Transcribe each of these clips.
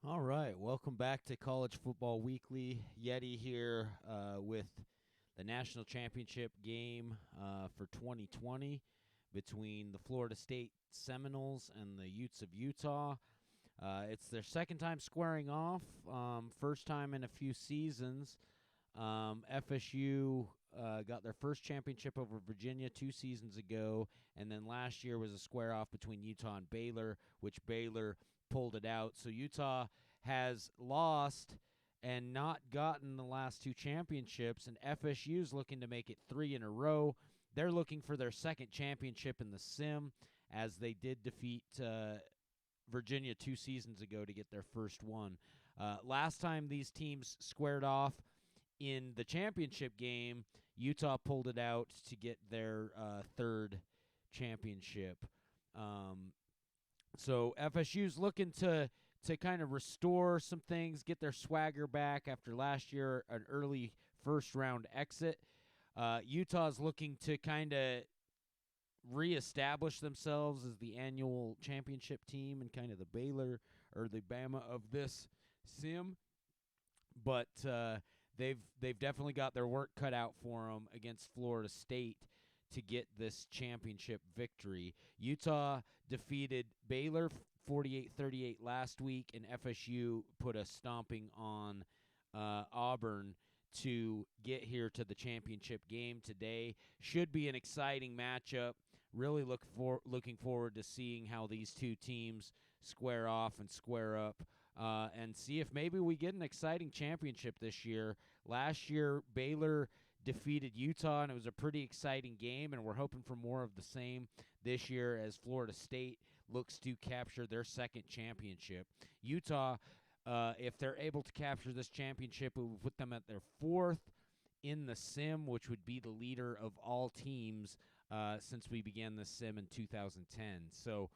All right, welcome back to College Football Weekly. Yeti here with the national championship game for 2020 between the Florida State Seminoles and the Utes of Utah. It's their second time squaring off, first time in a few seasons. FSU got their first championship over Virginia 2 seasons ago, and then last year was a square off between Utah and Baylor, which Baylor pulled it out. So Utah has lost and not gotten the last two championships, and FSU's looking to make it three in a row. They're looking for their second championship in the Sim, as they did defeat Virginia 2 seasons ago to get their first one. Last time these teams squared off in the championship game, Utah pulled it out to get their third championship. So FSU's looking to kind of restore some things, get their swagger back after last year, an early first-round exit. Utah's looking to kind of reestablish themselves as the annual championship team and kind of the Baylor or the Bama of this sim. But they've definitely got their work cut out for them against Florida State to get this championship victory. Utah defeated Baylor 48-38 last week, and FSU put a stomping on Auburn to get here to the championship game today. Should be an exciting matchup. Really looking forward to seeing how these two teams square off and square up and see if maybe we get an exciting championship this year. Last year, Baylor defeated Utah, and it was a pretty exciting game, and we're hoping for more of the same this year as Florida State looks to capture their second championship. Utah, if they're able to capture this championship, it would put them at their fourth in the sim, which would be the leader of all teams since we began the sim in 2010. So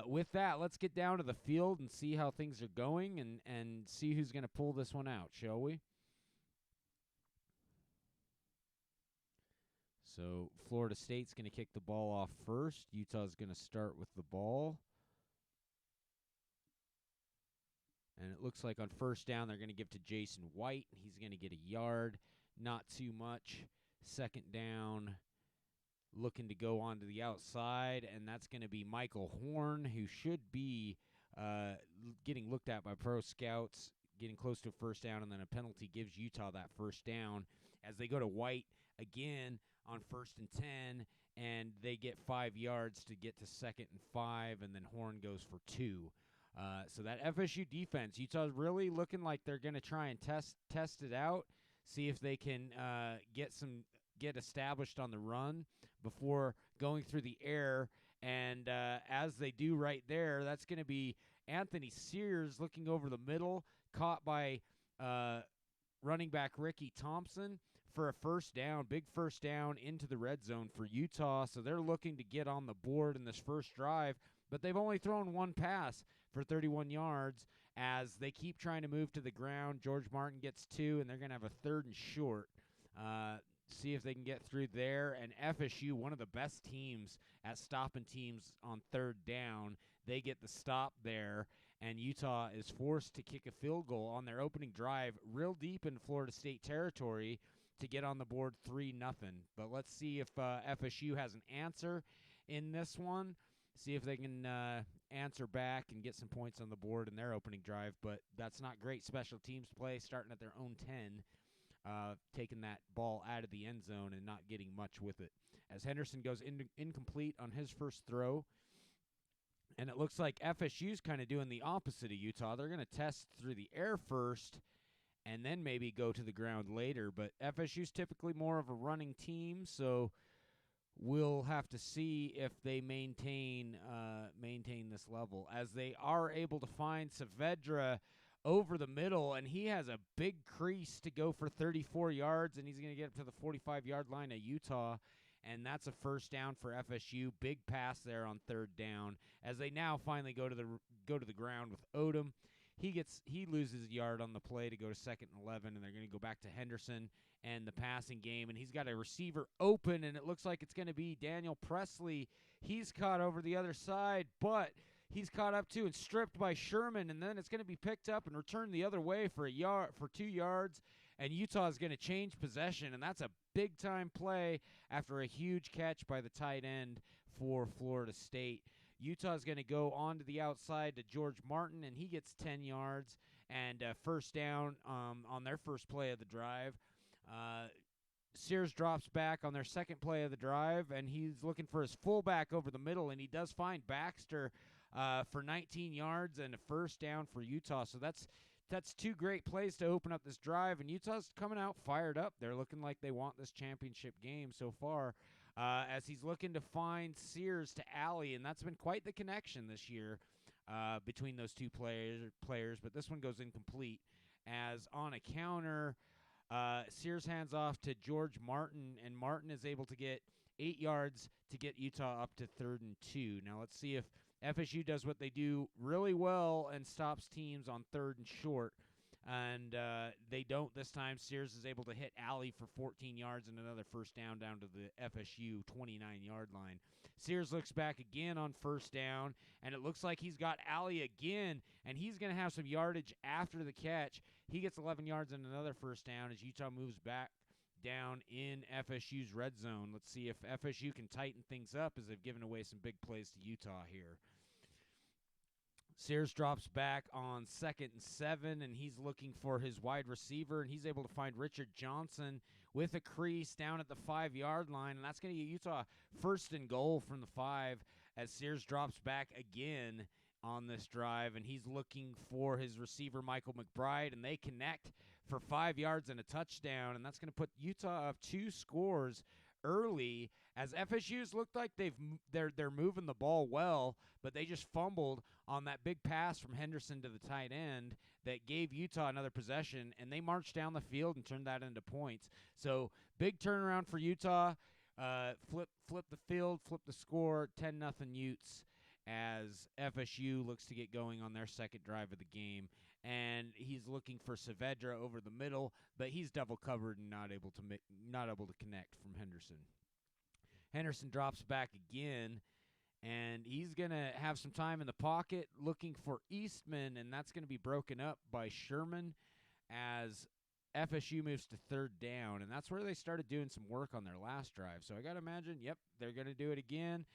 with that, let's get down to the field and see how things are going and see who's going to pull this one out, shall we? So Florida State's going to kick the ball off first. Utah's going to start with the ball. And it looks like on first down, they're going to give to Jason White. He's going to get a yard. Not too much. Second down, looking to go onto the outside, and that's going to be Michael Horn, who should be getting looked at by pro scouts, getting close to a first down, and then a penalty gives Utah that first down as they go to White again on 1st and 10, and they get 5 yards to get to 2nd and 5, and then Horn goes for 2. So that FSU defense, Utah's really looking like they're going to try and test it out, see if they can get established on the run before going through the air. And as they do right there, that's going to be Anthony Sears looking over the middle, caught by running back Ricky Thompson for a first down, big first down into the red zone for Utah. So they're looking to get on the board in this first drive, but they've only thrown one pass for 31 yards as they keep trying to move to the ground. George Martin gets 2, and they're going to have a 3rd and short. See if they can get through there. And FSU, one of the best teams at stopping teams on 3rd down, they get the stop there, and Utah is forced to kick a field goal on their opening drive real deep in Florida State territory to get on the board 3-0. But let's see if FSU has an answer in this one. See if they can answer back and get some points on the board in their opening drive. But that's not great special teams play, starting at their own 10. Taking that ball out of the end zone and not getting much with it. As Henderson goes incomplete on his first throw, and it looks like FSU's kind of doing the opposite of Utah. They're going to test through the air first and then maybe go to the ground later. But FSU's typically more of a running team, so we'll have to see if they maintain this level, as they are able to find Saavedra over the middle, and he has a big crease to go for 34 yards, and he's going to get up to the 45-yard line of Utah, and that's a first down for FSU. Big pass there on 3rd down as they now finally go to the ground with Odom. He loses a yard on the play to go to 2nd and 11, and they're going to go back to Henderson and the passing game, and he's got a receiver open, and it looks like it's going to be Daniel Presley. He's caught over the other side, but he's caught up to and stripped by Sherman, and then it's going to be picked up and returned the other way for 2 yards, and Utah is going to change possession, and that's a big-time play after a huge catch by the tight end for Florida State. Utah is going to go onto the outside to George Martin, and he gets 10 yards and first down on their first play of the drive. Sears drops back on their second play of the drive, and he's looking for his fullback over the middle, and he does find Baxter for 19 yards and a first down for Utah. So that's 2 great plays to open up this drive, and Utah's coming out fired up. They're looking like they want this championship game so far, as he's looking to find Sears to Alley, and that's been quite the connection this year between those 2 players, but this one goes incomplete, as on a counter, Sears hands off to George Martin, and Martin is able to get 8 yards to get Utah up to 3rd and 2. Now let's see if FSU does what they do really well and stops teams on 3rd and short. And they don't this time. Sears is able to hit Alley for 14 yards and another first down to the FSU 29-yard line. Sears looks back again on first down, and it looks like he's got Alley again, and he's going to have some yardage after the catch. He gets 11 yards and another first down as Utah moves back down in FSU's red zone. Let's see if FSU can tighten things up, as they've given away some big plays to Utah here. Sears drops back on 2nd and 7, and he's looking for his wide receiver, and he's able to find Richard Johnson with a crease down at the 5-yard line, and that's going to get Utah 1st and goal from the 5 as Sears drops back again on this drive, and he's looking for his receiver, Michael McBride, and they connect for 5 yards and a touchdown, and that's going to put Utah up 2 scores early, as FSU's looked like they're moving the ball well, but they just fumbled on that big pass from Henderson to the tight end that gave Utah another possession, and they marched down the field and turned that into points. So big turnaround for Utah. Flip the field, flip the score, 10-0 Utes, as FSU looks to get going on their second drive of the game. And he's looking for Saavedra over the middle, but he's double covered and not able to connect from Henderson. Henderson drops back again, and he's going to have some time in the pocket looking for Eastman, and that's going to be broken up by Sherman as FSU moves to 3rd down, and that's where they started doing some work on their last drive. So I got to imagine, they're going to do it again.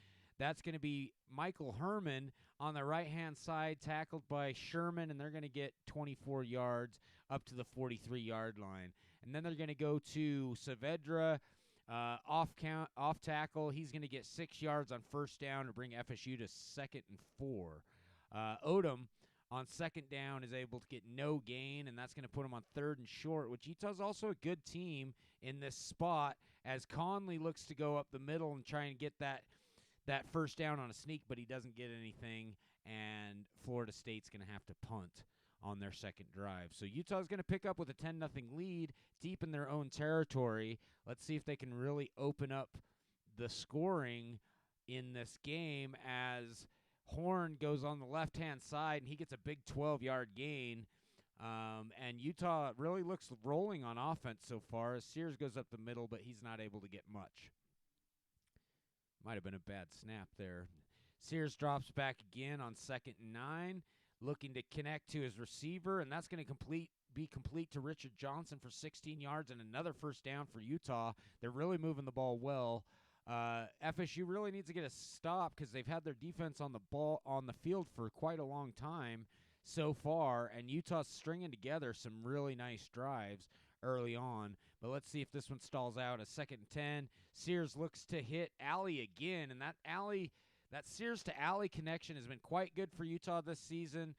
That's going to be Michael Herman on the right-hand side, tackled by Sherman, and they're going to get 24 yards up to the 43-yard line. And then they're going to go to Saavedra, off tackle. He's going to get 6 yards on first down to bring FSU to 2nd and 4. Odom on 2nd down is able to get no gain, and that's going to put him on 3rd and short, which Utah's also a good team in this spot, as Conley looks to go up the middle and try and get that first down on a sneak, but he doesn't get anything, and Florida State's going to have to punt on their second drive. So Utah's going to pick up with a 10-0 lead deep in their own territory. Let's see if they can really open up the scoring in this game, as Horn goes on the left-hand side, and he gets a big 12-yard gain. And Utah really looks rolling on offense so far, as Sears goes up the middle, but he's not able to get much. Might have been a bad snap there. Sears drops back again on 2nd and 9, looking to connect to his receiver, and that's going to be complete to Richard Johnson for 16 yards and another first down for Utah. They're really moving the ball well. FSU really needs to get a stop, because they've had their defense on the field for quite a long time so far, and Utah's stringing together some really nice drives early on. But let's see if this one stalls out. A 2nd and 10. Sears looks to hit Alley again, and that Sears to Alley connection has been quite good for Utah this season.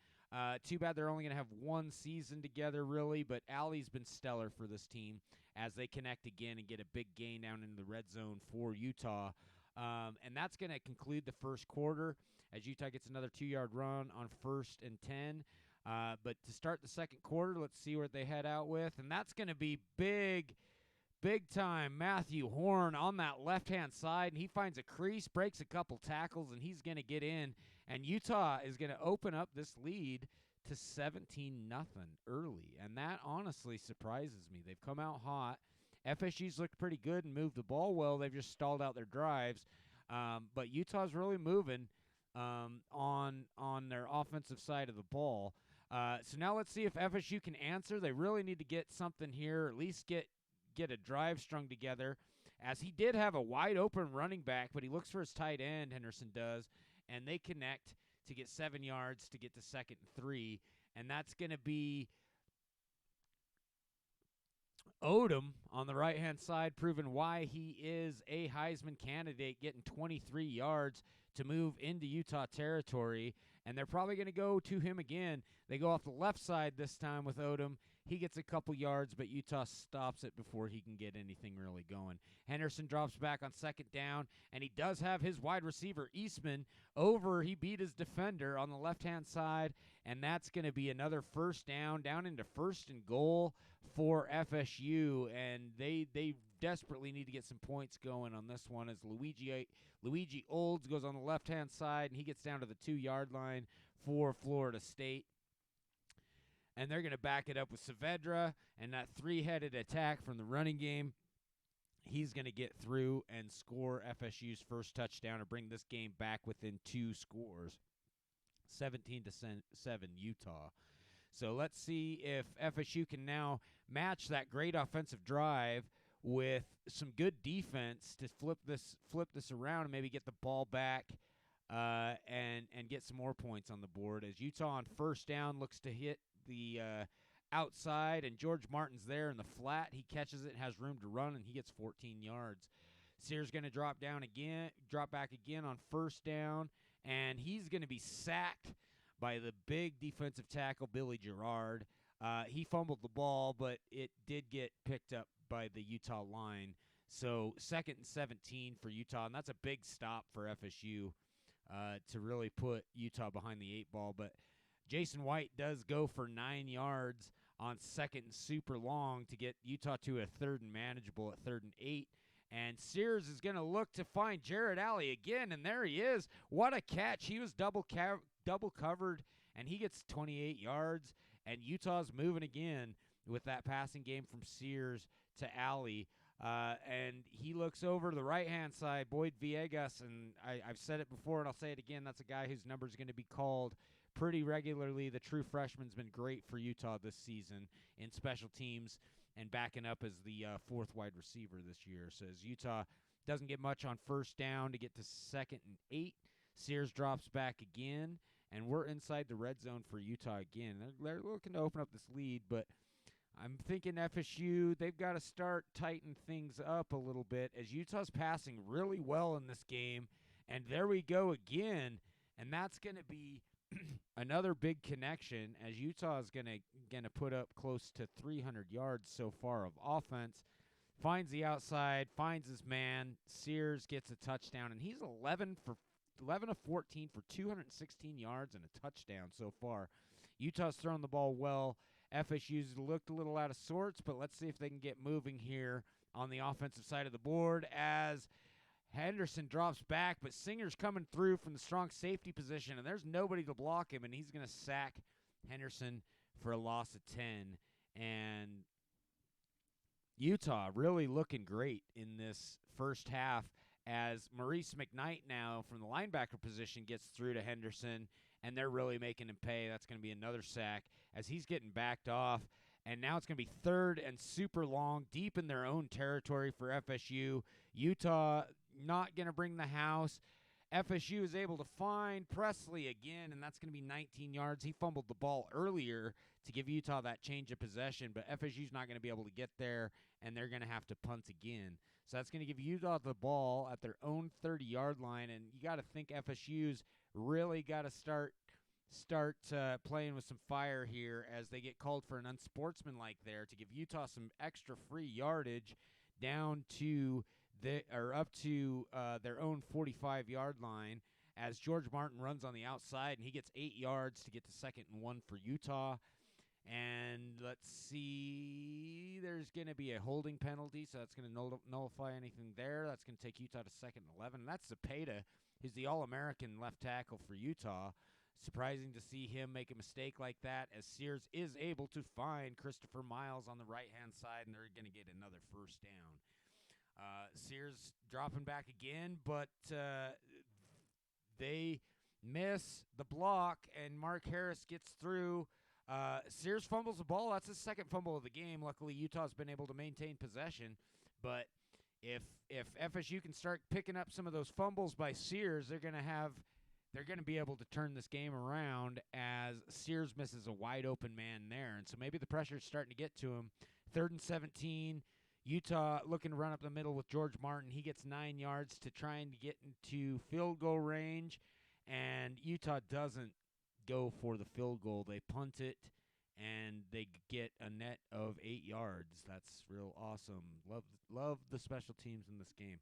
Too bad they're only going to have one season together, really, but Alley's been stellar for this team as they connect again and get a big gain down into the red zone for Utah. And that's going to conclude the first quarter as Utah gets another 2-yard run on 1st and 10. But to start the second quarter, let's see what they head out with. And that's going to be big time Matthew Horn on that left-hand side. And he finds a crease, breaks a couple tackles, and he's going to get in. And Utah is going to open up this lead to 17-0 early. And that honestly surprises me. They've come out hot. FSU's looked pretty good and moved the ball well. They've just stalled out their drives. But Utah's really moving. on their offensive side of the ball. So now let's see if FSU can answer. They really need to get something here, at least get a drive strung together, as he did have a wide open running back, but he looks for his tight end, Henderson does, and they connect to get 7 yards to get to 2nd and 3, and that's going to be Odom on the right-hand side, proving why he is a Heisman candidate, getting 23 yards to move into Utah territory, and they're probably going to go to him again. They go off the left side this time with Odom. He gets a couple yards, but Utah stops it before he can get anything really going. Henderson drops back on 2nd down, and he does have his wide receiver, Eastman, over. He beat his defender on the left-hand side, and that's going to be another 1st down into 1st and goal for FSU, and they desperately need to get some points going on this one, as Luigi Olds goes on the left-hand side, and he gets down to the 2-yard line for Florida State. And they're going to back it up with Saavedra, and that 3-headed attack from the running game. He's going to get through and score FSU's first touchdown and bring this game back within 2 scores, 17-7 Utah. So let's see if FSU can now match that great offensive drive with some good defense to flip this around and maybe get the ball back and get some more points on the board, as Utah on 1st down looks to hit the outside, and George Martin's there in the flat. He catches it, has room to run, and he gets 14 yards. Sears going to drop back again on 1st down, and he's going to be sacked by the big defensive tackle, Billy Gerard. He fumbled the ball, but it did get picked up by the Utah line. So 2nd and 17 for Utah, and that's a big stop for FSU to really put Utah behind the 8 ball. But Jason White does go for 9 yards on 2nd and super long to get Utah to a 3rd and manageable at 3rd and 8. And Sears is going to look to find Jared Alley again, and there he is. What a catch. He was double covered, and he gets 28 yards. And Utah's moving again with that passing game from Sears to Alley. And he looks over to the right-hand side, Boyd Villegas, and I've said it before and I'll say it again, that's a guy whose number is going to be called pretty regularly. The true freshman's been great for Utah this season in special teams and backing up as the 4th wide receiver this year. So as Utah doesn't get much on 1st down to get to 2nd and 8, Sears drops back again, and we're inside the red zone for Utah again. They're looking to open up this lead, but I'm thinking FSU, they've got to start tightening things up a little bit, as Utah's passing really well in this game. And there we go again, and that's going to be another big connection, as Utah is going to put up close to 300 yards so far of offense. Finds the outside, finds his man. Sears gets a touchdown, and he's 11 of 14 for 216 yards and a touchdown so far. Utah's thrown the ball well. FSU's looked a little out of sorts, but let's see if they can get moving here on the offensive side of the board, as Henderson drops back, but Singer's coming through from the strong safety position, and there's nobody to block him, and he's going to sack Henderson for a loss of 10. And Utah really looking great in this first half, as Maurice McKnight now from the linebacker position gets through to Henderson, and they're really making him pay. That's going to be another sack as he's getting backed off. And now it's going to be 3rd and super long, deep in their own territory for FSU. Utah not going to bring the house. FSU is able to find Presley again, and that's going to be 19 yards. He fumbled the ball earlier to give Utah that change of possession, but FSU's not going to be able to get there, and they're going to have to punt again. So that's going to give Utah the ball at their own 30-yard line, and you got to think FSU's really got to start playing with some fire here, as they get called for an unsportsmanlike there to give Utah some extra free yardage down to up to their own 45-yard line, as George Martin runs on the outside, and he gets 8 yards to get to 2nd and 1 for Utah. And let's see, there's going to be a holding penalty, so that's going to nullify anything there. That's going to take Utah to 2nd and 11. And that's Zepeda, who's the All-American left tackle for Utah. Surprising to see him make a mistake like that, as Sears is able to find Christopher Miles on the right-hand side, and they're going to get another 1st down. Sears dropping back again, but they miss the block, and Mark Harris gets through. Sears fumbles the ball. That's his second fumble of the game. Luckily, Utah's been able to maintain possession. But if FSU can start picking up some of those fumbles by Sears, they're going to be able to turn this game around as Sears misses a wide open man there. And so maybe the pressure's starting to get to him. 3rd and 17. Utah looking to run up the middle with George Martin. He gets 9 yards to try and get into field goal range, and Utah doesn't go for the field goal. They punt it, and they get a net of 8 yards. That's real awesome. Love the special teams in this game.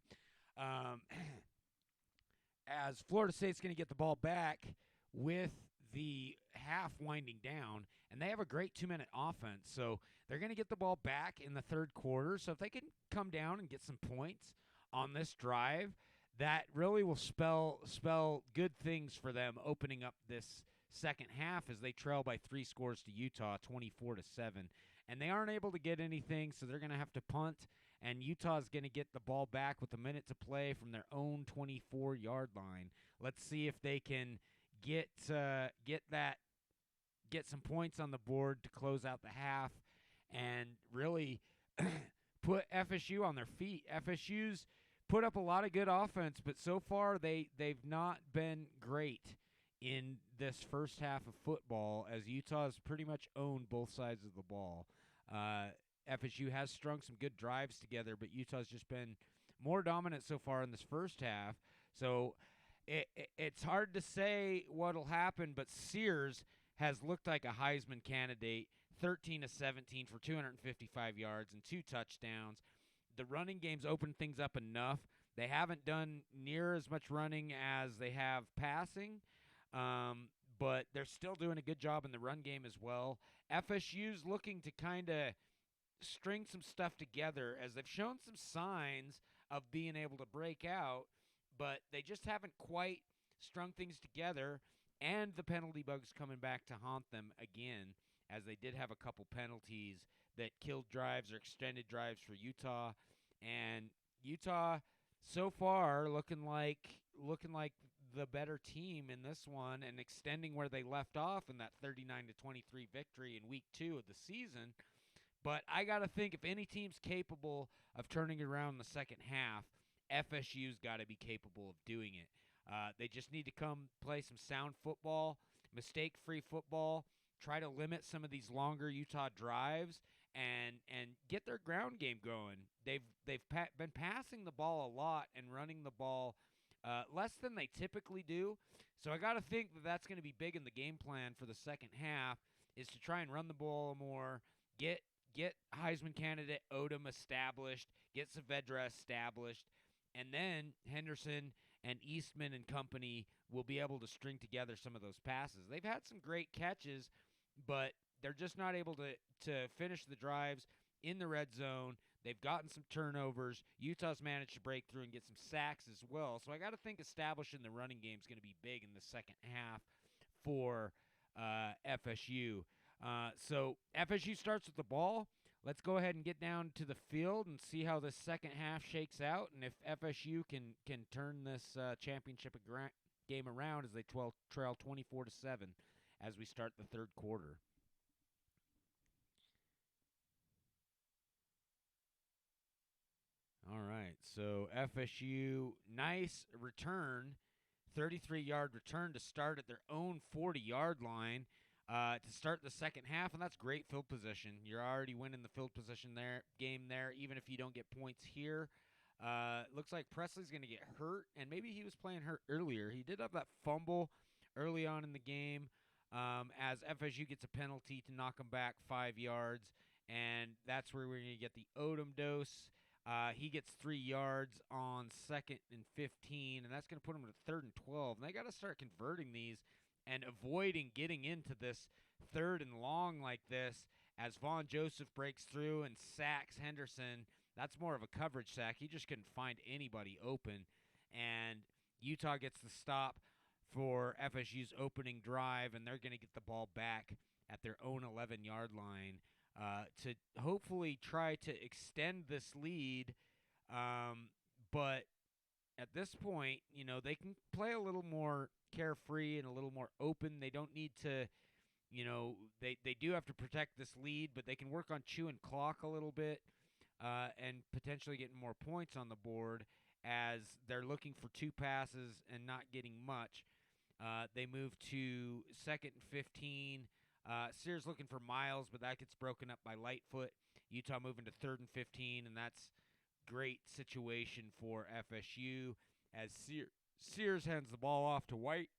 As Florida State's going to get the ball back with the half winding down, and they have a great 2-minute offense, so they're going to get the ball back in the third quarter. So if they can come down and get some points on this drive, that really will spell good things for them opening up this second half as they trail by 3 scores to Utah, 24-7. And they aren't able to get anything, so they're going to have to punt, and Utah's going to get the ball back with a minute to play from their own 24-yard line. Let's see if they can get some points on the board to close out the half and really put FSU on their feet. FSU's put up a lot of good offense, but so far they've not been great in this first half of football, as Utah's pretty much owned both sides of the ball. FSU has strung some good drives together, but Utah's just been more dominant so far in this first half. So it's hard to say what'll happen, but Sears has looked like a Heisman candidate, 13 of 17 for 255 yards and 2 touchdowns. The running game's opened things up enough. They haven't done near as much running as they have passing, but they're still doing a good job in the run game as well. FSU's looking to kind of string some stuff together as they've shown some signs of being able to break out, but they just haven't quite strung things together, and the penalty bug's coming back to haunt them again, as they did have a couple penalties that killed drives or extended drives for Utah. And Utah so far looking like the better team in this one and extending where they left off in that 39-23 victory in week 2 of the season. But I got to think if any team's capable of turning it around in the second half, FSU's got to be capable of doing it. They just need to come play some sound football, mistake-free football, try to limit some of these longer Utah drives, and get their ground game going. They've been passing the ball a lot and running the ball less than they typically do. So I got to think that that's going to be big in the game plan for the second half, is to try and run the ball more, get Heisman candidate Odom established, get Saavedra established, and then Henderson and Eastman and company will be able to string together some of those passes. They've had some great catches, but they're just not able to finish the drives in the red zone. They've gotten some turnovers. Utah's managed to break through and get some sacks as well. So I got to think establishing the running game is going to be big in the second half for FSU. So FSU starts with the ball. Let's go ahead and get down to the field and see how this second half shakes out, and if FSU can turn this championship game around as they trail 24-7 as we start the third quarter. All right, so FSU, nice return, 33-yard return to start at their own 40-yard line. To start the second half, and that's great field position. You're already winning the field position game there, even if you don't get points here. Looks like Presley's going to get hurt, and maybe he was playing hurt earlier. He did have that fumble early on in the game as FSU gets a penalty to knock him back 5 yards, and that's where we're going to get the Odom dose. He gets 3 yards on 2nd and 15, and that's going to put him to 3rd and 12. And they got to start converting these and avoiding getting into this 3rd and long like this as Vaughn Joseph breaks through and sacks Henderson. That's more of a coverage sack. He just couldn't find anybody open. And Utah gets the stop for FSU's opening drive, and they're going to get the ball back at their own 11-yard line to hopefully try to extend this lead. But at this point, they can play a little more carefree and a little more open. They don't need to, they do have to protect this lead, but they can work on chewing clock a little bit and potentially getting more points on the board as they're looking for 2 passes and not getting much. They move to 2nd and 15. Sears looking for Miles, but that gets broken up by Lightfoot. Utah moving to 3rd and 15, and that's great situation for FSU as Sears hands the ball off to White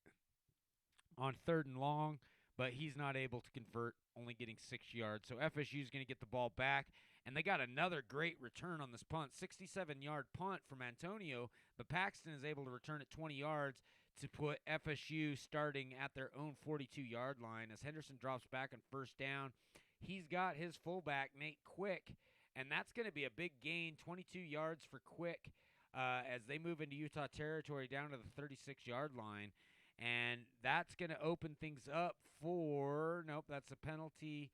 on 3rd and long, but he's not able to convert, only getting 6 yards. So FSU is going to get the ball back, and they got another great return on this punt, 67-yard punt from Antonio, but Paxton is able to return it 20 yards to put FSU starting at their own 42-yard line. As Henderson drops back on 1st down, he's got his fullback, Nate Quick, and that's going to be a big gain, 22 yards for Quick as they move into Utah territory down to the 36-yard line. And that's going to open things up for, nope, that's a penalty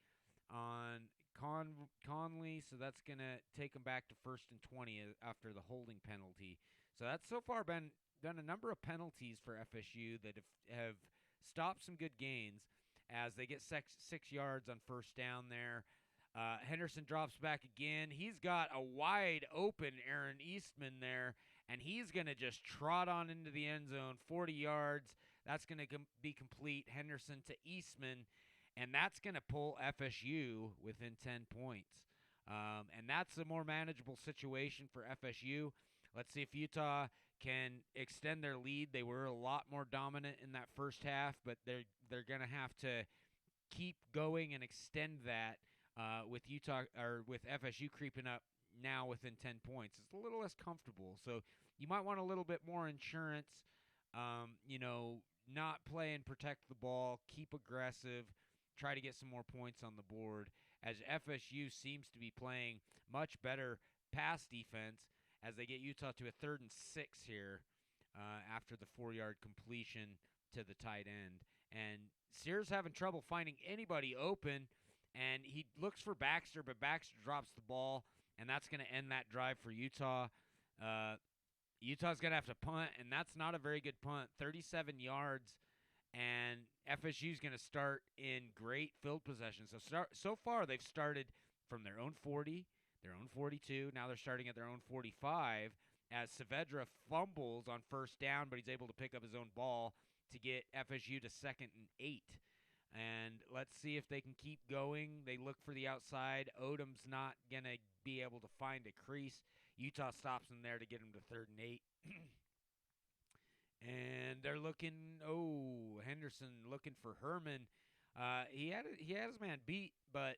on Conley, so that's going to take them back to 1st and 20 after the holding penalty. So that's so far been a number of penalties for FSU that have stopped some good gains as they get 6 yards on 1st down there. Henderson drops back again. He's got a wide open Aaron Eastman there, and he's going to just trot on into the end zone, 40 yards. That's going to be complete. Henderson to Eastman, and that's going to pull FSU within 10 points. And that's a more manageable situation for FSU. Let's see if Utah can extend their lead. They were a lot more dominant in that first half, but they're going to have to keep going and extend that with Utah or with FSU creeping up now within 10 points. It's a little less comfortable, so you might want a little bit more insurance. Not play and protect the ball, keep aggressive, try to get some more points on the board, as FSU seems to be playing much better pass defense as they get Utah to a 3rd and 6 here after the 4-yard completion to the tight end. And Sears having trouble finding anybody open, and he looks for Baxter, but Baxter drops the ball, and that's going to end that drive for Utah. Utah's going to have to punt, and that's not a very good punt, 37 yards, and FSU's going to start in great field possession. So far they've started from their own 40, their own 42, now they're starting at their own 45 as Saavedra fumbles on 1st down, but he's able to pick up his own ball to get FSU to 2nd and 8. And let's see if they can keep going. They look for the outside. Odom's not going to be able to find a crease. Utah stops him there to get him to 3rd and 8. And they're looking, Henderson looking for Herman. He had his man beat, but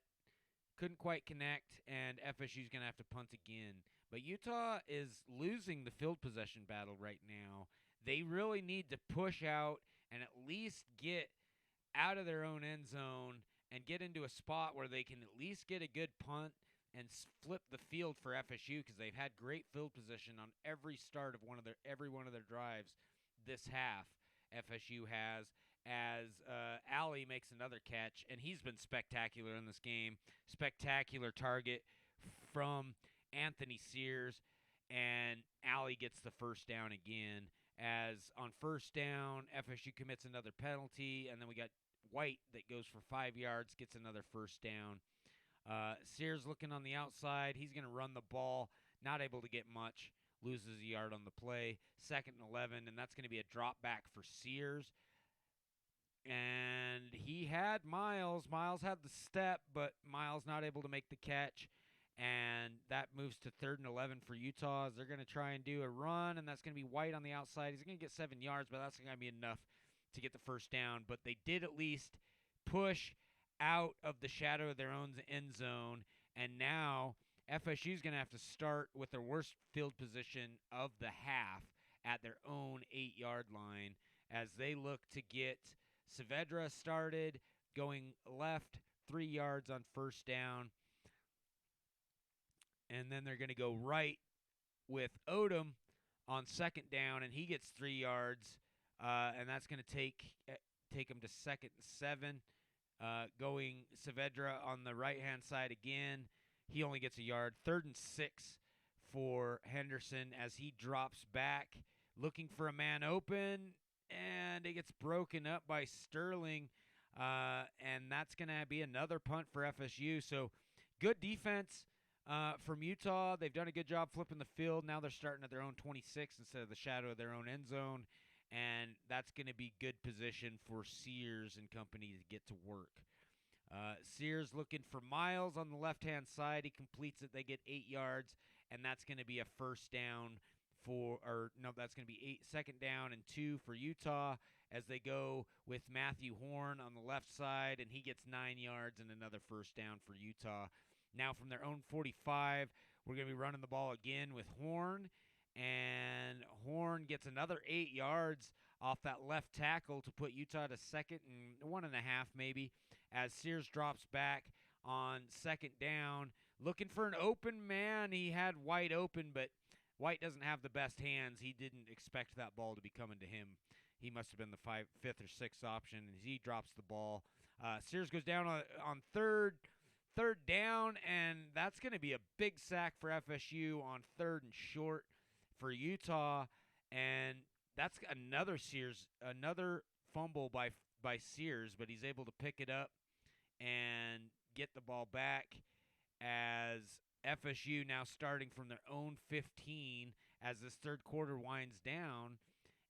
couldn't quite connect, and FSU's going to have to punt again. But Utah is losing the field possession battle right now. They really need to push out and at least get out of their own end zone and get into a spot where they can at least get a good punt and flip the field for FSU, because they've had great field position on every start of every one of their drives this half. FSU has, as Alley makes another catch, and he's been spectacular in this game. Spectacular target from Anthony Sears, and Alley gets the 1st down again. As on 1st down, FSU commits another penalty, and then we got White that goes for 5 yards, gets another 1st down. Sears looking on the outside. He's going to run the ball, not able to get much, loses a yard on the play. 2nd and 11, and that's going to be a drop back for Sears. And he had Miles. Miles had the step, but Miles not able to make the catch. And that moves to 3rd and 11 for Utah. They're going to try and do a run, and that's going to be White on the outside. He's going to get 7 yards, but that's going to be enough to get the 1st down. But they did at least push out of the shadow of their own end zone, and now FSU is going to have to start with their worst field position of the half at their own 8-yard line as they look to get Saavedra started going left 3 yards on 1st down. And then they're going to go right with Odom on 2nd down, and he gets 3 yards, and that's going to take him to 2nd and 7. Going Saavedra on the right-hand side again. He only gets a yard. 3rd and 6 for Henderson as he drops back, looking for a man open, and it gets broken up by Sterling, and that's going to be another punt for FSU. So good defense from Utah. They've done a good job flipping the field. Now they're starting at their own 26 instead of the shadow of their own end zone, and that's going to be good position for Sears and company to get to work. Sears looking for Miles on the left-hand side. He completes it. They get 8 yards, and that's going to be a first down that's going to be 2nd down and 2 for Utah as they go with Matthew Horn on the left side, and he gets 9 yards and another first down for Utah. Now from their own 45, we're going to be running the ball again with Horn, and Horn gets another 8 yards off that left tackle to put Utah to 2nd and 1.5 maybe, as Sears drops back on 2nd down, looking for an open man. He had White open, but White doesn't have the best hands. He didn't expect that ball to be coming to him. He must have been the 5th or 6th option, and he drops the ball. Sears goes down on third down, and that's going to be a big sack for FSU on 3rd and short for Utah, and that's another fumble by Sears, but he's able to pick it up and get the ball back as FSU now starting from their own 15 as this third quarter winds down.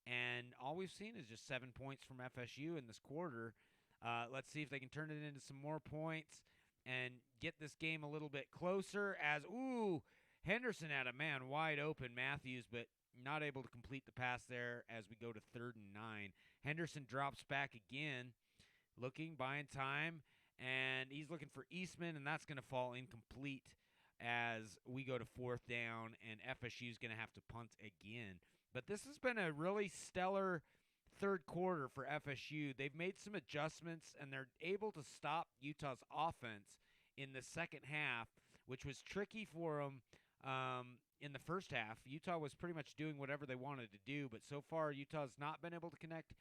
And all we've seen is just 7 points from FSU in this quarter. Let's see if they can turn it into some more points and get this game a little bit closer as, Henderson had a man wide open, Matthews, but not able to complete the pass there as we go to 3rd and 9. Henderson drops back again, buying time, and he's looking for Eastman, and that's going to fall incomplete as we go to 4th down, and FSU's going to have to punt again. But this has been a really stellar third quarter for FSU. They've made some adjustments, and they're able to stop Utah's offense in the second half, which was tricky for them in the first half. Utah was pretty much doing whatever they wanted to do, but so far Utah's not been able to connect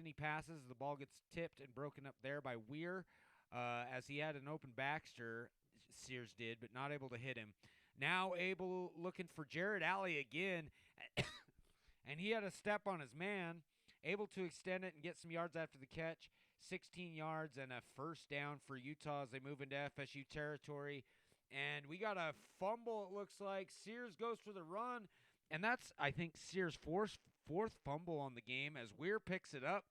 any passes. The ball gets tipped and broken up there by Weir as he had an open Baxter, Sears did, but not able to hit him. Now looking for Jared Alley again, and he had a step on his man, able to extend it and get some yards after the catch. 16 yards and a first down for Utah as they move into FSU territory. And we got a fumble, it looks like. Sears goes for the run, and that's, I think, Sears' fourth fumble on the game as Weir picks it up,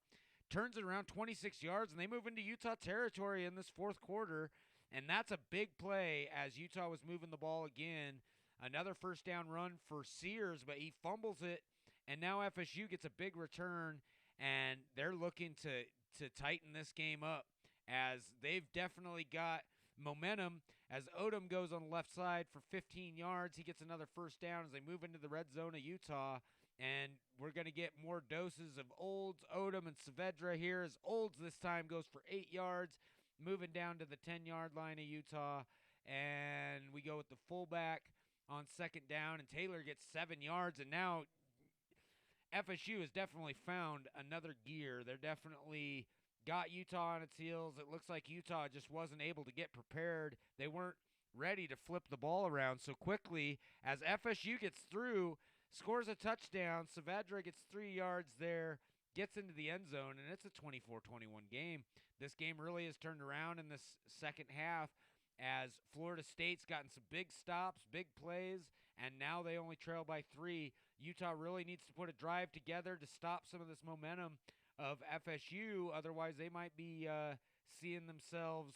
turns it around 26 yards, and they move into Utah territory in this fourth quarter. And that's a big play as Utah was moving the ball again. Another first down run for Sears, but he fumbles it, and now FSU gets a big return, and they're looking to tighten this game up as they've definitely got momentum as Odom goes on the left side for 15 yards. He gets another first down as they move into the red zone of Utah, and we're going to get more doses of Olds, Odom, and Saavedra here as Olds this time goes for 8 yards, moving down to the 10-yard line of Utah, and we go with the fullback on second down, and Taylor gets 7 yards, and now FSU has definitely found another gear. They're definitely got Utah on its heels. It looks like Utah just wasn't able to get prepared. They weren't ready to flip the ball around so quickly as FSU gets through, scores a touchdown. Saavedra gets 3 yards there, gets into the end zone, and it's a 24-21 game. This game really has turned around in this second half as Florida State's gotten some big stops, big plays, and now they only trail by 3. Utah really needs to put a drive together to stop some of this momentum of FSU. Otherwise, they might be seeing themselves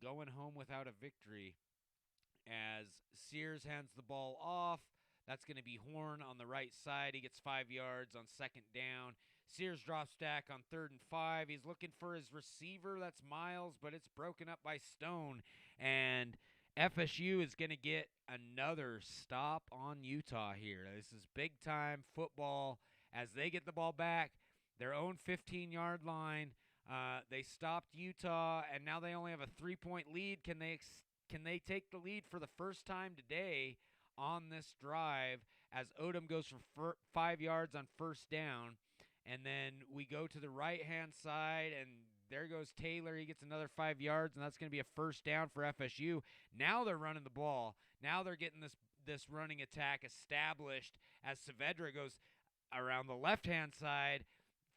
going home without a victory as Sears hands the ball off. That's going to be Horn on the right side. He gets 5 yards on second down. Sears drops back on 3rd and 5. He's looking for his receiver. That's Miles, but it's broken up by Stone. And FSU is going to get another stop on Utah here. This is big-time football as they get the ball back, their own 15-yard line. They stopped Utah, and now they only have a 3-point lead. Can they take the lead for the first time today on this drive as Odom goes for 5 yards on first down? And then we go to the right-hand side, and there goes Taylor. He gets another 5 yards, and that's going to be a first down for FSU. Now they're running the ball. Now they're getting this running attack established as Saavedra goes around the left-hand side,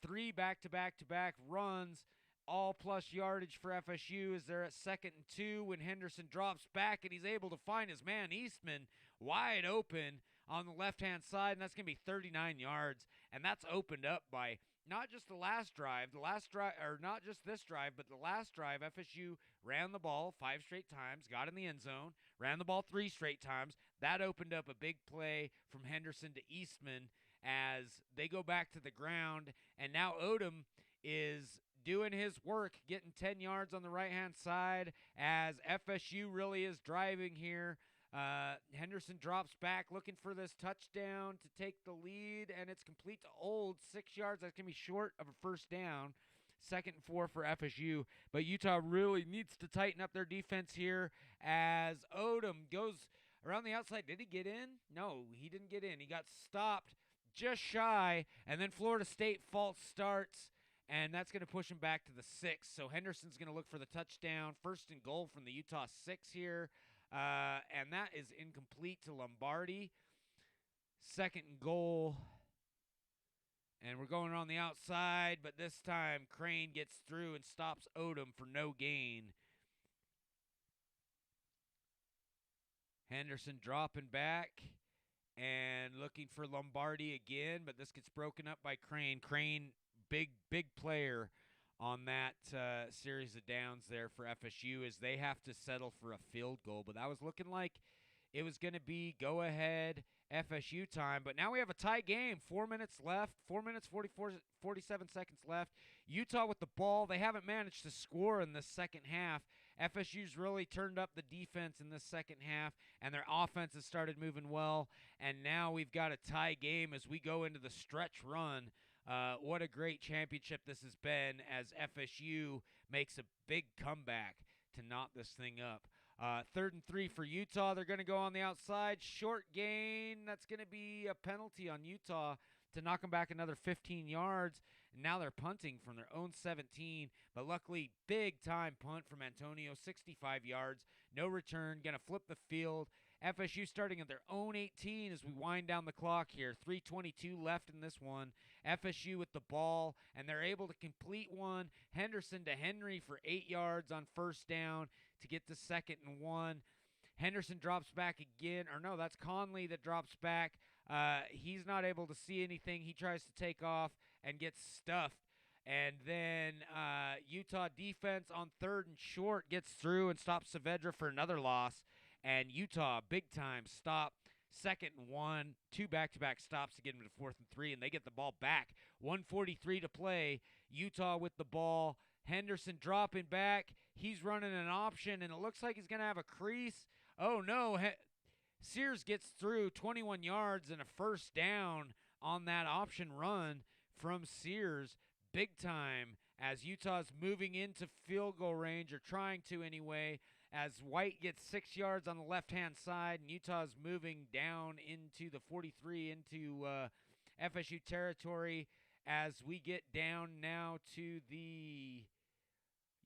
3 back-to-back-to-back runs, all plus yardage for FSU as they're at 2nd and 2 when Henderson drops back and he's able to find his man Eastman wide open on the left-hand side, and that's going to be 39 yards. And that's opened up by not just the last drive, or not just this drive, but the last drive. FSU ran the ball 5 straight times, got in the end zone, ran the ball 3 straight times. That opened up a big play from Henderson to Eastman as they go back to the ground, and now Odom is doing his work, getting 10 yards on the right-hand side as FSU really is driving here. Henderson drops back looking for this touchdown to take the lead, and it's complete to Old. 6 yards. That's going to be short of a first down. 2nd and 4 for FSU. But Utah really needs to tighten up their defense here as Odom goes around the outside. Did he get in? No, he didn't get in. He got stopped just shy, and then Florida State false starts, and that's going to push him back to the 6. So Henderson's going to look for the touchdown. 1st and goal from the Utah 6 here. And that is incomplete to Lombardi. 2nd and goal. And we're going on the outside, but this time Crane gets through and stops Odom for no gain. Henderson dropping back and looking for Lombardi again, but this gets broken up by Crane. Crane, big player on that series of downs there for FSU as they have to settle for a field goal. But that was looking like it was going to be go-ahead FSU time. But now we have a tie game. 4 minutes left. 4 minutes, 47 seconds left. Utah with the ball. They haven't managed to score in the second half. FSU's really turned up the defense in the second half, and their offense has started moving well. And now we've got a tie game as we go into the stretch run. What a great championship this has been as FSU makes a big comeback to knot this thing up. 3rd and 3 for Utah. They're going to go on the outside. Short gain. That's going to be a penalty on Utah to knock them back another 15 yards. And now they're punting from their own 17. But luckily, big-time punt from Antonio, 65 yards. No return. Going to flip the field. FSU starting at their own 18 as we wind down the clock here. 3:22 left in this one. FSU with the ball, and they're able to complete one. Henderson to Henry for 8 yards on 1st down to get to 2nd and 1. Henderson drops back again. Or no, that's Conley that drops back. He's not able to see anything. He tries to take off and gets stuffed. And then Utah defense on 3rd and short gets through and stops Saavedra for another loss. And Utah, big-time stop, 2nd and 1, 2 back-to-back stops to get them to 4th and 3, and they get the ball back. 1:43 to play. Utah with the ball. Henderson dropping back. He's running an option, and it looks like he's going to have a crease. Oh, no. Sears gets through 21 yards and a 1st down on that option run from Sears. Big time as Utah's moving into field goal range, or trying to anyway, as White gets 6 yards on the left-hand side, and Utah's moving down into the 43, into FSU territory as we get down now to the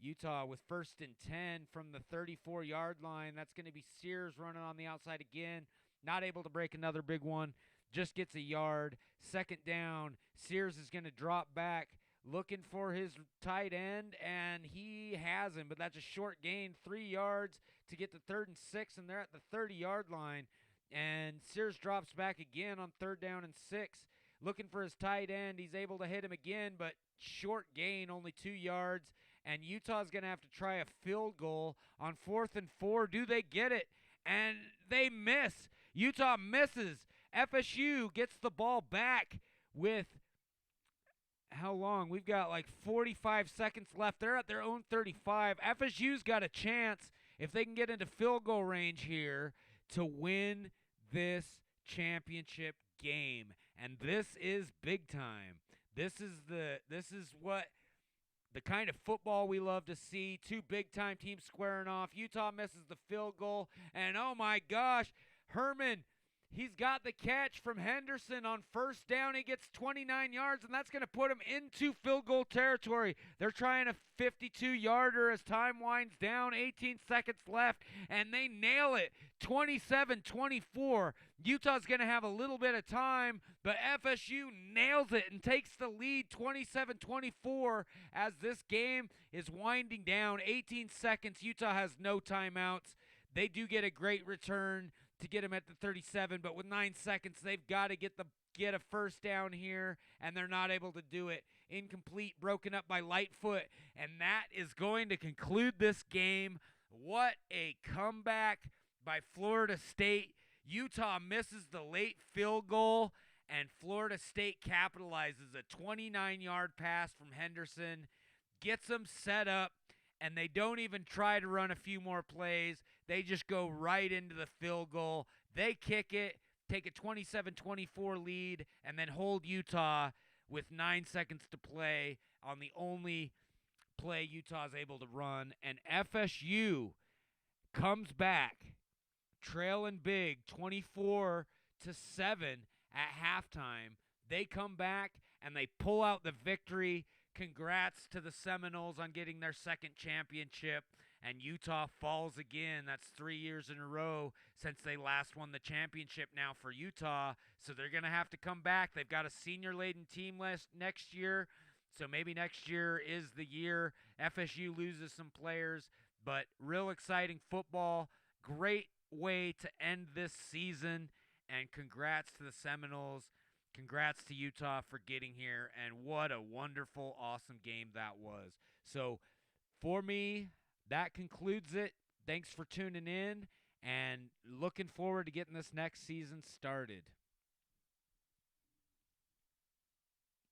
Utah with 1st and 10 from the 34-yard line. That's going to be Sears running on the outside again. Not able to break another big one. Just gets a yard. 2nd down. Sears is going to drop back, looking for his tight end, and he has him, but that's a short gain, 3 yards to get to 3rd and 6, and they're at the 30-yard line. And Sears drops back again on 3rd down and 6, looking for his tight end. He's able to hit him again, but short gain, only 2 yards, and Utah's going to have to try a field goal on 4th and 4. Do they get it? And they miss. Utah misses. FSU gets the ball back with how long? We've got like 45 seconds left. They're at their own 35. FSU's got a chance, if they can get into field goal range here, to win this championship game. And this is big time. This is what the kind of football we love to see. 2 big-time teams squaring off. Utah misses the field goal. And, oh, my gosh, Herman, He's got the catch from Henderson on first down. He gets 29 yards, and that's going to put him into field goal territory. They're trying a 52-yarder as time winds down, 18 seconds left, and they nail it, 27-24. Utah's going to have a little bit of time, but FSU nails it and takes the lead 27-24 as this game is winding down. 18 seconds. Utah has no timeouts. They do get a great return to get him at the 37, but with 9 seconds, they've got to get a first down here, and they're not able to do it. Incomplete, broken up by Lightfoot, and that is going to conclude this game. What a comeback by Florida State. Utah misses the late field goal, and Florida State capitalizes. A 29-yard pass from Henderson gets them set up, and they don't even try to run a few more plays. They just go right into the field goal. They kick it, take a 27-24 lead, and then hold Utah with 9 seconds to play on the only play Utah's able to run. And FSU comes back, trailing big, 24-7 at halftime. They come back, and they pull out the victory. Congrats to the Seminoles on getting their second championship. And Utah falls again. That's 3 years in a row since they last won the championship now for Utah. So they're going to have to come back. They've got a senior-laden team next year. So maybe next year is the year. FSU loses some players. But real exciting football. Great way to end this season. And congrats to the Seminoles. Congrats to Utah for getting here. And what a wonderful, awesome game that was. So for me, that concludes it. Thanks for tuning in, and looking forward to getting this next season started.